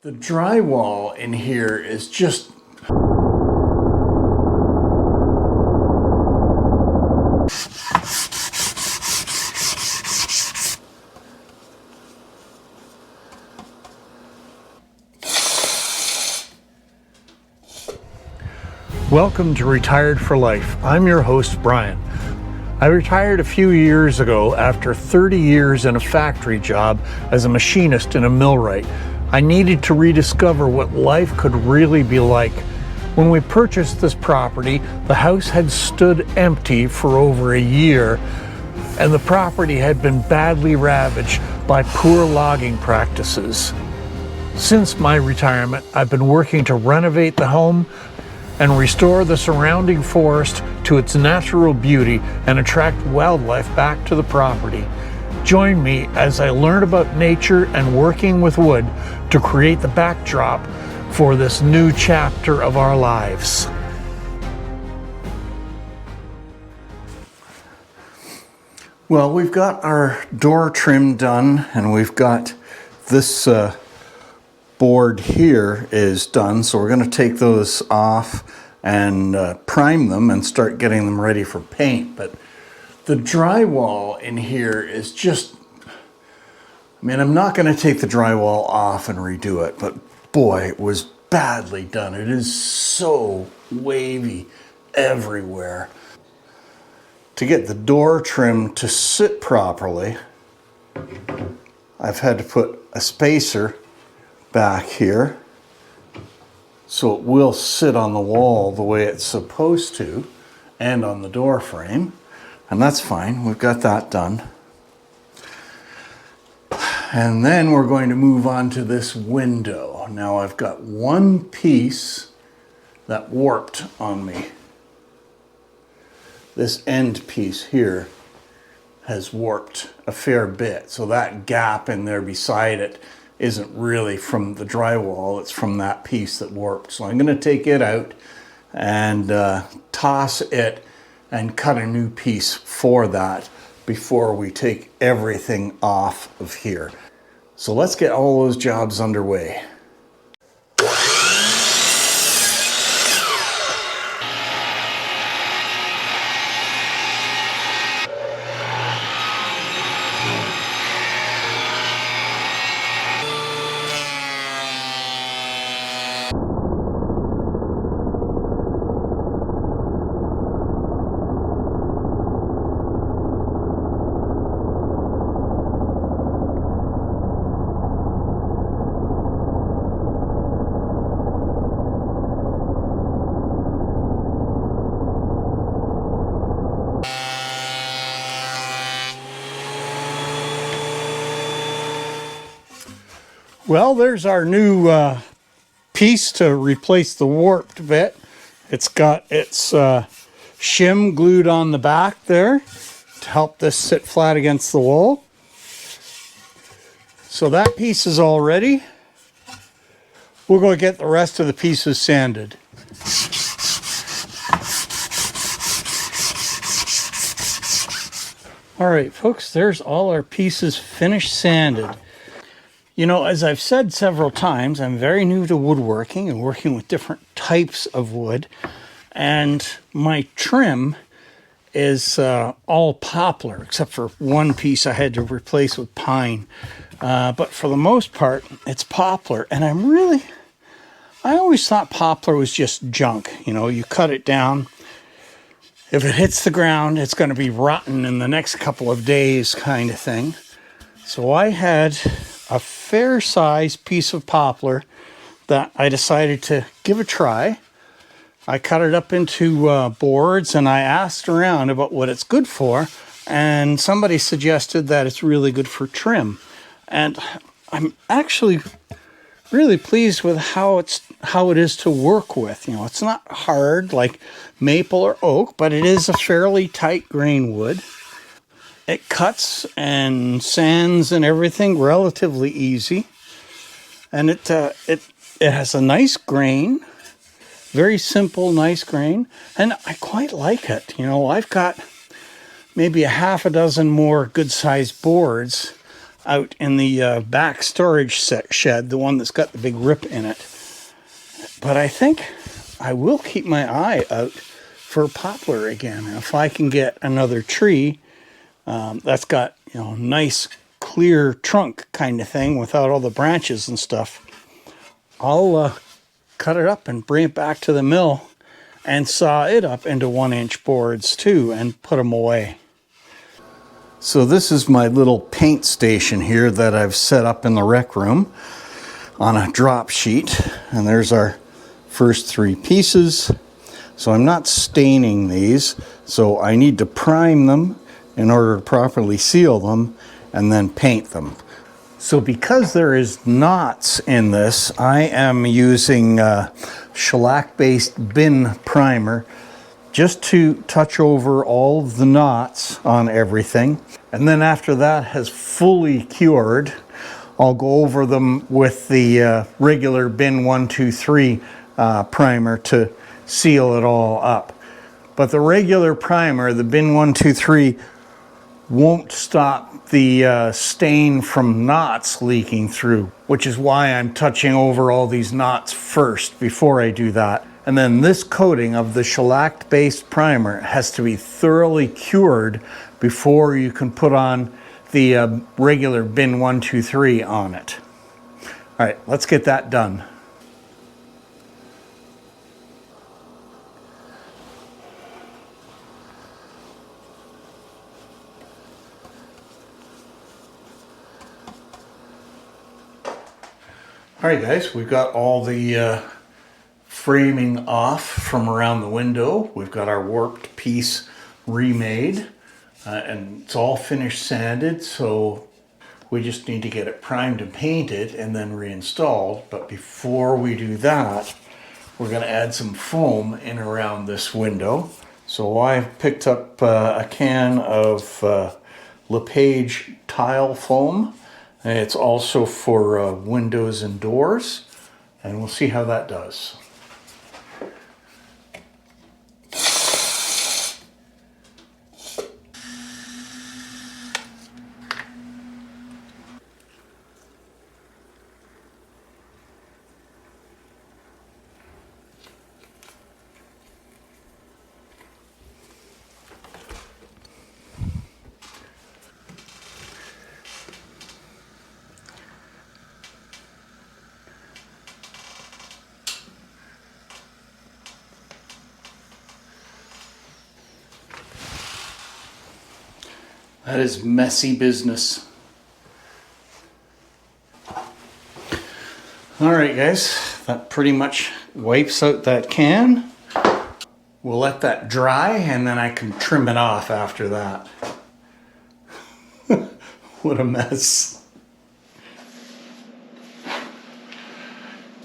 The drywall in here is just Welcome to Retired for Life. I'm your host, Brian. I retired a few years ago after 30 years in a factory job as a machinist in a millwright. I needed to rediscover what life could really be like. When we purchased this property, the house had stood empty for over a year, and the property had been badly ravaged by poor logging practices. Since my retirement, I've been working to renovate the home and restore the surrounding forest to its natural beauty and attract wildlife back to the property. Join me as I learn about nature and working with wood to create the backdrop for this new chapter of our lives. Well, we've got our door trim done, and we've got this board here is done, so we're going to take those off and prime them and start getting them ready for paint. But the drywall in here is just, I mean, I'm not going to take the drywall off and redo it, but boy, it was badly done. It is so wavy everywhere. To get the door trim to sit properly, I've had to put a spacer back here so it will sit on the wall the way it's supposed to and on the door frame, and that's fine. We've got that done. And then we're going to move on to this window. Now I've got one piece that warped on me. This end piece here has warped a fair bit, so that gap in there beside it isn't really from the drywall, it's from that piece that warped. So I'm going to take it out and toss it and cut a new piece for that before we take everything off of here. So let's get all those jobs underway. Well, there's our new piece to replace the warped bit. It's got its shim glued on the back there to help this sit flat against the wall. So that piece is all ready. We're going to get the rest of the pieces sanded. All right, folks, there's all our pieces finished sanded. You know, as I've said several times, I'm very new to woodworking and working with different types of wood. And my trim is all poplar, except for one piece I had to replace with pine. But for the most part, it's poplar. And I always thought poplar was just junk. You know, you cut it down. If it hits the ground, it's going to be rotten in the next couple of days kind of thing. So I had a fair-sized piece of poplar that I decided to give a try. I cut it up into boards, and I asked around about what it's good for, and somebody suggested that it's really good for trim. And I'm actually really pleased with how it is to work with. You know, it's not hard like maple or oak, but it is a fairly tight grain wood. It cuts and sands and everything relatively easy, and it has a nice grain, very simple, nice grain, and I quite like it. You know, I've got maybe a half a dozen more good-sized boards out in the back storage shed, the one that's got the big rip in it. But I think I will keep my eye out for poplar again. And if I can get another tree that's got, nice clear trunk kind of thing without all the branches and stuff, I'll cut it up and bring it back to the mill and saw it up into 1-inch boards too and put them away. So this is my little paint station here that I've set up in the rec room on a drop sheet, and there's our first 3 pieces. So I'm not staining these, so I need to prime them in order to properly seal them and then paint them. So because there is knots in this, I am using shellac-based bin primer just to touch over all of the knots on everything. And then after that has fully cured, I'll go over them with the regular bin 123 primer to seal it all up. But the regular primer, the bin 123, won't stop the stain from knots leaking through, which is why I'm touching over all these knots first before I do that. And then this coating of the shellac-based primer has to be thoroughly cured before you can put on the regular bin 123 on it. All right, let's get that done. All right, guys, we've got all the framing off from around the window. We've got our warped piece remade, and it's all finished sanded, so we just need to get it primed and painted and then reinstalled. But before we do that, we're going to add some foam in around this window. So I picked up a can of LePage tile foam. It's also for windows and doors, and we'll see how that does. That is messy business. All right, guys, that pretty much wipes out that can. We'll let that dry and then I can trim it off after that. What a mess.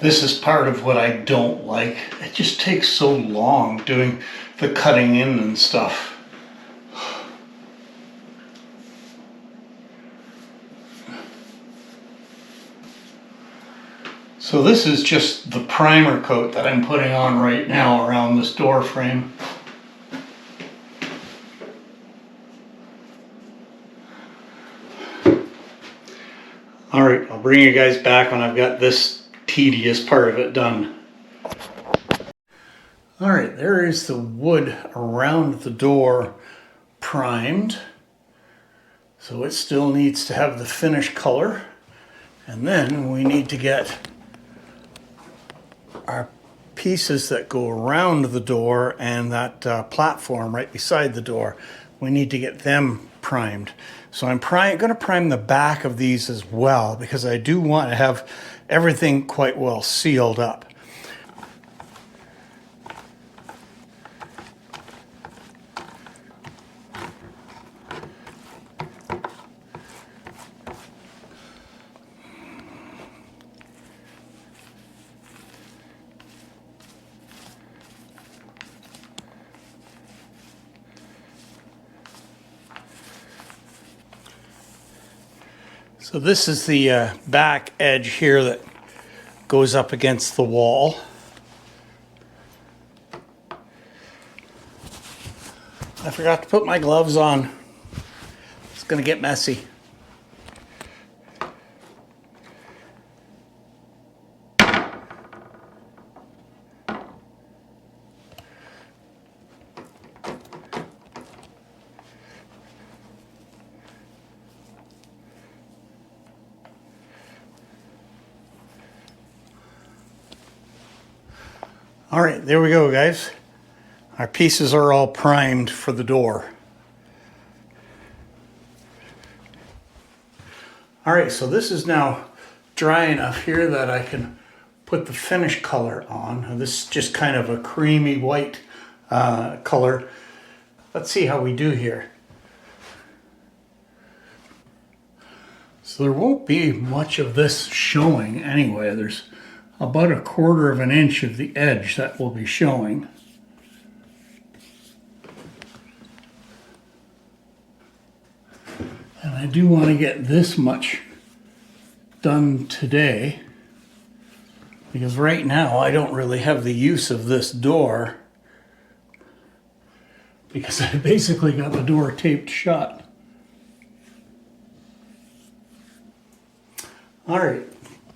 This is part of what I don't like. It just takes so long doing the cutting in and stuff. So this is just the primer coat that I'm putting on right now around this door frame. All right, I'll bring you guys back when I've got this tedious part of it done. All right, there is the wood around the door primed. So it still needs to have the finish color. And then we need to get our pieces that go around the door and that platform right beside the door. We need to get them primed. So I'm going to prime the back of these as well, because I do want to have everything quite well sealed up. So this is the back edge here that goes up against the wall. I forgot to put my gloves on. It's going to get messy. All right, there we go, guys. Our pieces are all primed for the door. All right, so this is now dry enough here that I can put the finish color on. This is just kind of a creamy white color. Let's see how we do here. So there won't be much of this showing anyway. There's about 1/4 of an inch of the edge that will be showing. And I do want to get this much done today, because right now I don't really have the use of this door because I basically got the door taped shut. All right,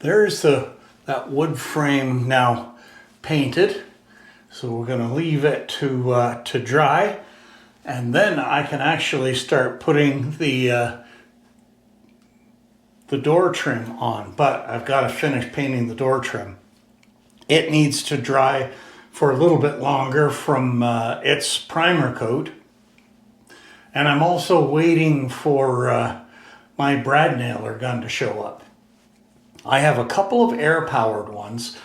there's that wood frame now painted. So we're going to leave it to dry, and then I can actually start putting the door trim on. But I've got to finish painting the door trim. It needs to dry for a little bit longer from its primer coat, and I'm also waiting for my brad nailer gun to show up. I have a couple of air-powered ones,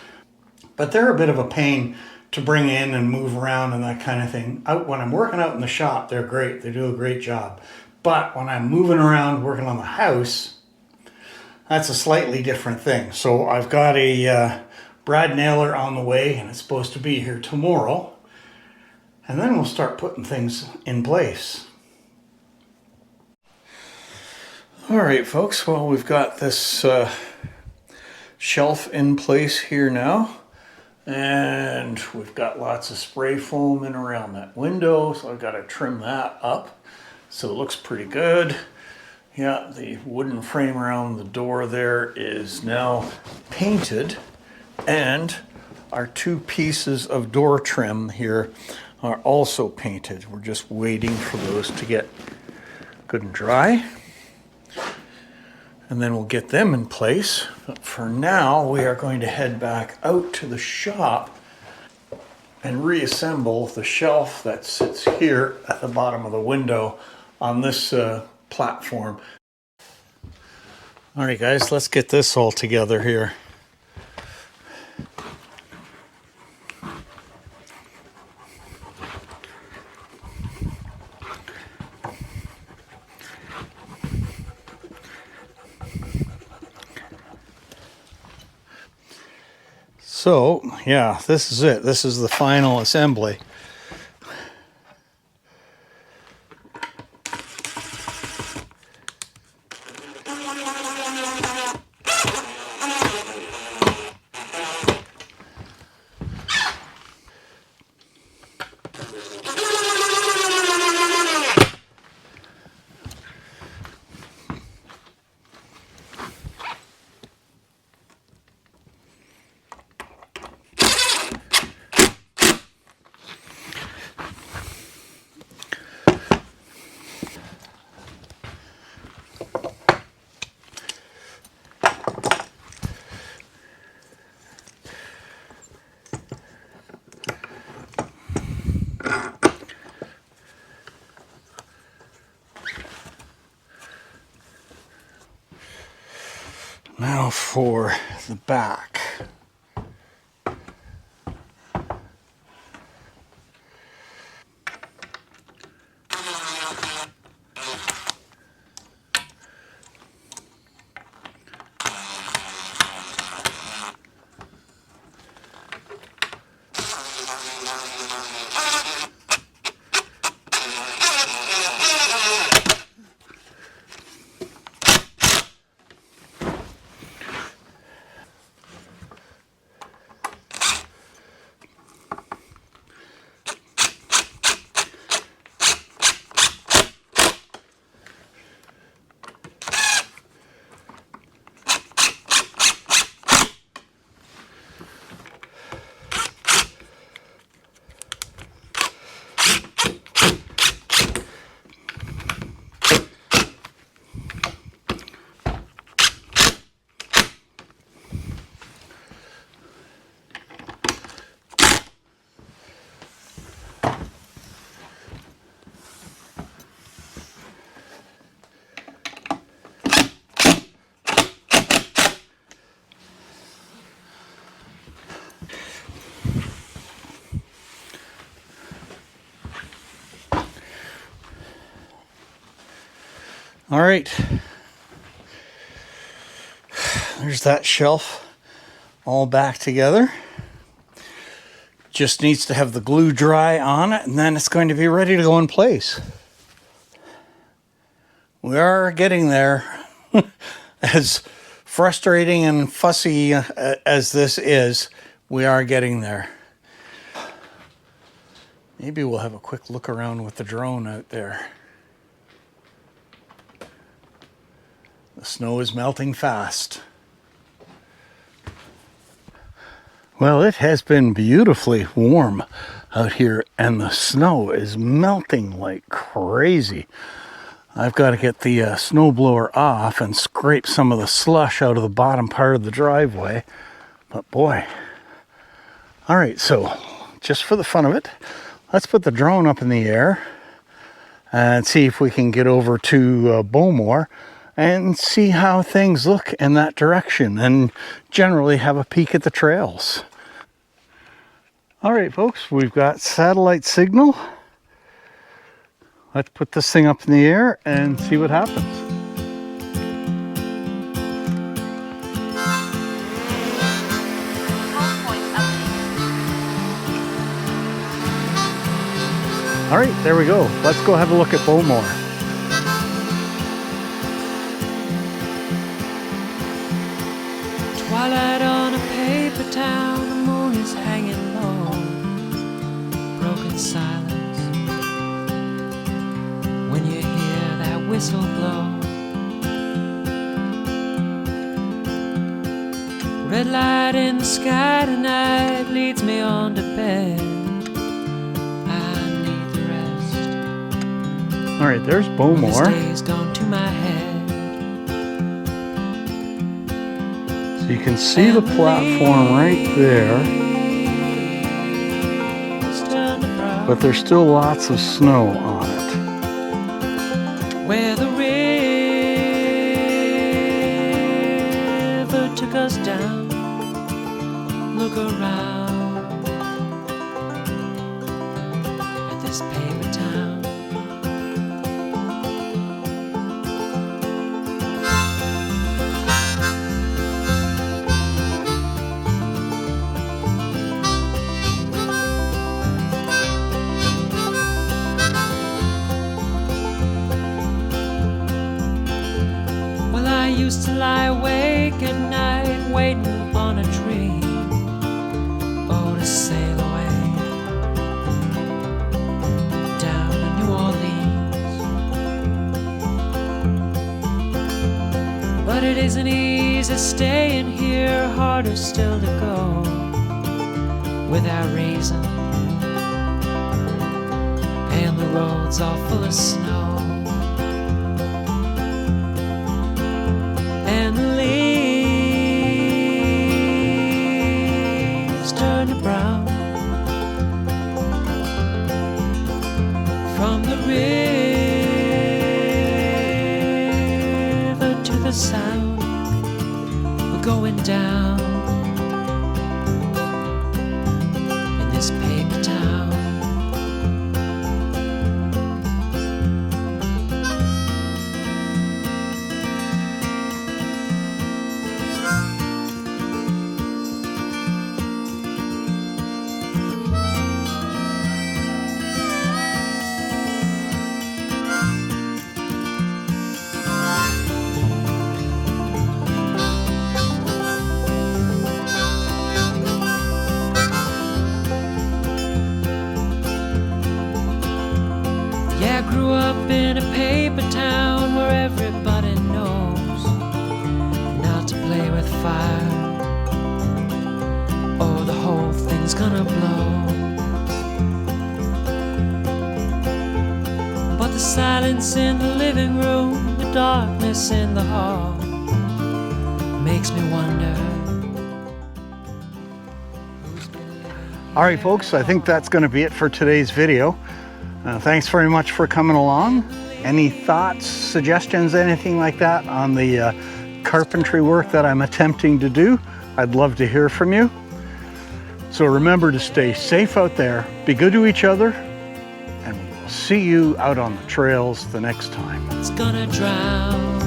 but they're a bit of a pain to bring in and move around and that kind of thing. When I'm working out in the shop, they're great. They do a great job. But when I'm moving around working on the house, that's a slightly different thing. So I've got a brad nailer on the way, and it's supposed to be here tomorrow. And then we'll start putting things in place. All right, folks. Well, we've got this shelf in place here now, and we've got lots of spray foam in around that window, so I've got to trim that up so it looks pretty good. Yeah, the wooden frame around the door there is now painted, and our 2 pieces of door trim here are also painted. We're just waiting for those to get good and dry, and then we'll get them in place. But for now, we are going to head back out to the shop and reassemble the shelf that sits here at the bottom of the window on this platform. All right, guys, let's get this all together here. So, yeah, this is it. This is the final assembly. Now for the back. All right. There's that shelf all back together. Just needs to have the glue dry on it, and then it's going to be ready to go in place. We are getting there. As frustrating and fussy as this is, we are getting there. Maybe we'll have a quick look around with the drone out there. The snow is melting fast. Well, it has been beautifully warm out here, and the snow is melting like crazy. I've got to get the snowblower off and scrape some of the slush out of the bottom part of the driveway. But boy. All right, so just for the fun of it, let's put the drone up in the air and see if we can get over to Bowmore and see how things look in that direction, and generally have a peek at the trails. All right, folks, we've got satellite signal. Let's put this thing up in the air and see what happens. All right, there we go. Let's go have a look at Bowmore. Twilight on a paper town, the moon is hanging low. Broken silence when you hear that whistle blow. Red light in the sky tonight leads me on to bed. I need the rest. All right, there's Bowmore. This day's gone to my head. So you can see the platform right there, but there's still lots of snow on it. Where the river took us down, look around at this paper town. I used to lie awake at night waiting on a dream, oh, to sail away down to New Orleans. But it isn't easy staying here, harder still to go without reason, and the roads are full of snow. And the leaves turn to brown from the river to the sound. We're going down in this paper town. Yeah, I grew up in a paper town where everybody knows not to play with fire, or the whole thing's gonna blow. But the silence in the living room, the darkness in the hall, makes me wonder. All right, folks, I think that's going to be it for today's video. Thanks very much for coming along. Any thoughts, suggestions, anything like that on the carpentry work that I'm attempting to do? I'd love to hear from you. So remember to stay safe out there, be good to each other, and we will see you out on the trails the next time. It's gonna drown